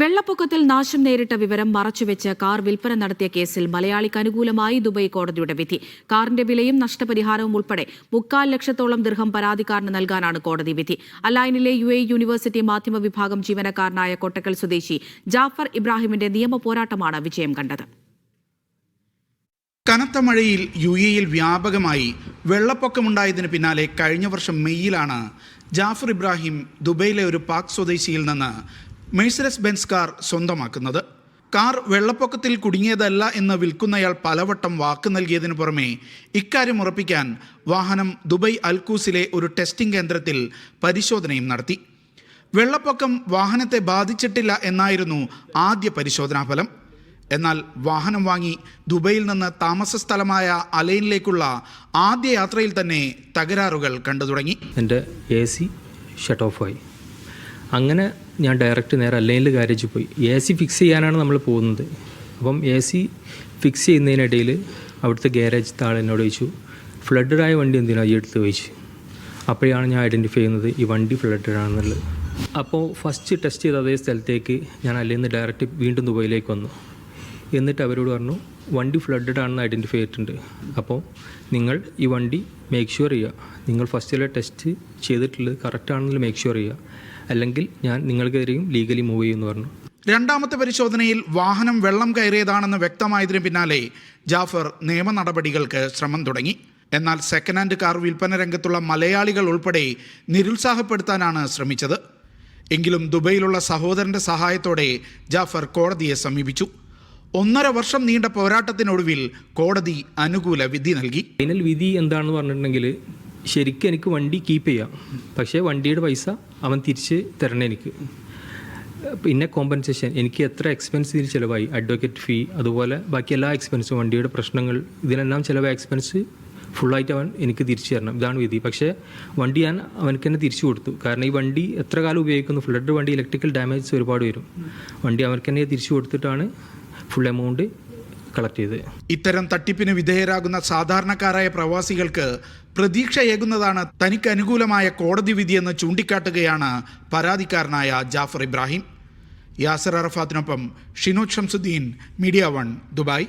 വെള്ളപ്പൊക്കത്തിൽ നാശം നേരിട്ട വിവരം മറച്ചുവെച്ച് കാർ വിൽപ്പന നടത്തിയ കേസിൽ മലയാളിക്ക് അനുകൂലമായി ദുബായ് കോടതിയുടെ വിധി. കാറിന്റെ വിലയും നഷ്ടപരിഹാരവും ഉൾപ്പെടെ 3.25 ലക്ഷത്തോളം ദിർഹം പരാതിക്കാരന് നൽകാനാണ് കോടതി വിധി. അലൈനിലെ UAE യൂണിവേഴ്സിറ്റി മാധ്യമ വിഭാഗം ജീവനക്കാരനായ കൊട്ടക്കൽ സ്വദേശി ജാഫർ ഇബ്രാഹിമിന്റെ നിയമ പോരാട്ടമാണ് വിജയം കണ്ടത്. കനത്ത മഴയിൽ UAEയിൽ വ്യാപകമായി വെള്ളപ്പൊക്കമുണ്ടായതിന് പിന്നാലെ കഴിഞ്ഞ വർഷം മെയ്യിലാണ് ജാഫർ ഇബ്രാഹിം ദുബൈയിലെ ഒരു പാക് സ്വദേശിയിൽ നിന്ന് മെഴ്സിഡസ് ബെൻസ് കാർ സ്വന്തമാക്കുന്നത്. കാർ വെള്ളപ്പൊക്കത്തിൽ കുടുങ്ങിയതല്ല എന്ന് വിൽക്കുന്നയാൾ പലവട്ടം വാക്ക് നൽകിയതിനു പുറമെ ഇക്കാര്യം ഉറപ്പിക്കാൻ വാഹനം ദുബായ് അൽക്കൂസിലെ ഒരു ടെസ്റ്റിംഗ് കേന്ദ്രത്തിൽ പരിശോധനയും നടത്തി. വെള്ളപ്പൊക്കം വാഹനത്തെ ബാധിച്ചിട്ടില്ല എന്നായിരുന്നു ആദ്യ പരിശോധനാ ഫലം. എന്നാൽ വാഹനം വാങ്ങി ദുബൈയിൽ നിന്ന് താമസ സ്ഥലമായ അലൈനിലേക്കുള്ള ആദ്യ യാത്രയിൽ തന്നെ തകരാറുകൾ കണ്ടു തുടങ്ങി. എൻ്റെ AC ഷട്ട് ഓഫായി. അങ്ങനെ ഞാൻ ഡയറക്റ്റ് നേരെ അലൈനിൽ ഗാരേജിൽ പോയി. AC ഫിക്സ് ചെയ്യാനാണ് നമ്മൾ പോകുന്നത്. അപ്പം AC ഫിക്സ് ചെയ്യുന്നതിനിടയിൽ അവിടുത്തെ ഗാരേജ് താഴെ എന്നോട് ചോദിച്ചു, ഫ്ലഡഡായ വണ്ടി എന്തിനാണ് ഈ എടുത്ത് ചോദിച്ചു. അപ്പോഴാണ് ഞാൻ ഐഡൻറ്റിഫൈ ചെയ്യുന്നത് ഈ വണ്ടി ഫ്ലഡഡ് ആണെന്നുള്ളത്. അപ്പോൾ ഫസ്റ്റ് ടെസ്റ്റ് ചെയ്ത അതേ സ്ഥലത്തേക്ക് ഞാൻ അലൈനിൽ നിന്ന് ഡയറക്റ്റ് വീണ്ടും ദുബൈയിലേക്ക് വന്നു. എന്നിട്ട് അവരോട് പറഞ്ഞു, വണ്ടി ഫ്ലഡഡ് ആണെന്ന് ഐഡൻറ്റിഫൈ ചെയ്തിട്ടുണ്ട്. അപ്പോൾ നിങ്ങൾ ഈ വണ്ടി മേക്ക് ഷുവർ ചെയ്യുക, നിങ്ങൾ ഫസ്റ്റിലെ ടെസ്റ്റ് ചെയ്തിട്ടുള്ളത് കറക്റ്റ് ആണെന്ന് മേക്ക് ഷുവർ ചെയ്യുക, അല്ലെങ്കിൽ ഞാൻ നിങ്ങൾക്കെതിരെയും ലീഗലി മൂവ് ചെയ്യുമെന്ന് പറഞ്ഞു. രണ്ടാമത്തെ പരിശോധനയിൽ വാഹനം വെള്ളം കയറിയതാണെന്ന് വ്യക്തമായതിനു പിന്നാലെ ജാഫർ നിയമ നടപടികൾക്ക് ശ്രമം തുടങ്ങി. എന്നാൽ സെക്കൻഡ് ഹാൻഡ് കാർ വിൽപ്പന രംഗത്തുള്ള മലയാളികൾ ഉൾപ്പെടെ നിരുത്സാഹപ്പെടുത്താനാണ് ശ്രമിച്ചത്. എങ്കിലും ദുബൈയിലുള്ള സഹോദരന്റെ സഹായത്തോടെ ജാഫർ കോടതിയെ സമീപിച്ചു. 1.5 വർഷം നീണ്ട പോരാട്ടത്തിനൊടുവിൽ കോടതി അനുകൂല വിധി നൽകി. ഫൈനൽ വിധി എന്താണെന്ന് പറഞ്ഞിട്ടുണ്ടെങ്കിൽ, ശരിക്കും എനിക്ക് വണ്ടി കീപ്പ് ചെയ്യാം, പക്ഷേ വണ്ടിയുടെ പൈസ അവൻ തിരിച്ച് തരണം എനിക്ക്. പിന്നെ കോമ്പൻസേഷൻ, എനിക്ക് എത്ര എക്സ്പെൻസ് ഇതിൽ ചിലവായി, അഡ്വക്കേറ്റ് ഫീ, അതുപോലെ ബാക്കി എല്ലാ എക്സ്പെൻസും, വണ്ടിയുടെ പ്രശ്നങ്ങൾ, ഇതിനെല്ലാം ചിലവായ എക്സ്പെൻസ് ഫുള്ളായിട്ട് അവൻ എനിക്ക് തിരിച്ചു തരണം. ഇതാണ് വിധി. പക്ഷേ വണ്ടി ഞാൻ അവനക്ക് തന്നെ തിരിച്ചു കൊടുത്തു. കാരണം ഈ വണ്ടി എത്ര കാലം ഉപയോഗിക്കുന്നു, ഫ്ലഡ് വണ്ടി ഇലക്ട്രിക്കൽ ഡാമേജ് ഒരുപാട് വരും. വണ്ടി അവർക്ക് തന്നെ തിരിച്ചു കൊടുത്തിട്ടാണ് ഫുൾ എമൗണ്ട് കളക്ട് ചെയ്ത്. ഇത്തരം തട്ടിപ്പിന് വിധേയരാകുന്ന സാധാരണക്കാരായ പ്രവാസികൾക്ക് പ്രതീക്ഷയേകുന്നതാണ് തനിക്ക് അനുകൂലമായ കോടതി വിധിയെന്ന് ചൂണ്ടിക്കാട്ടുകയാണ് പരാതിക്കാരനായ ജാഫർ ഇബ്രാഹിം. യാസർ അറഫാത്തിനൊപ്പം ഷിനോദ് ഷംസുദ്ദീൻ, മീഡിയ 1, ദുബായ്.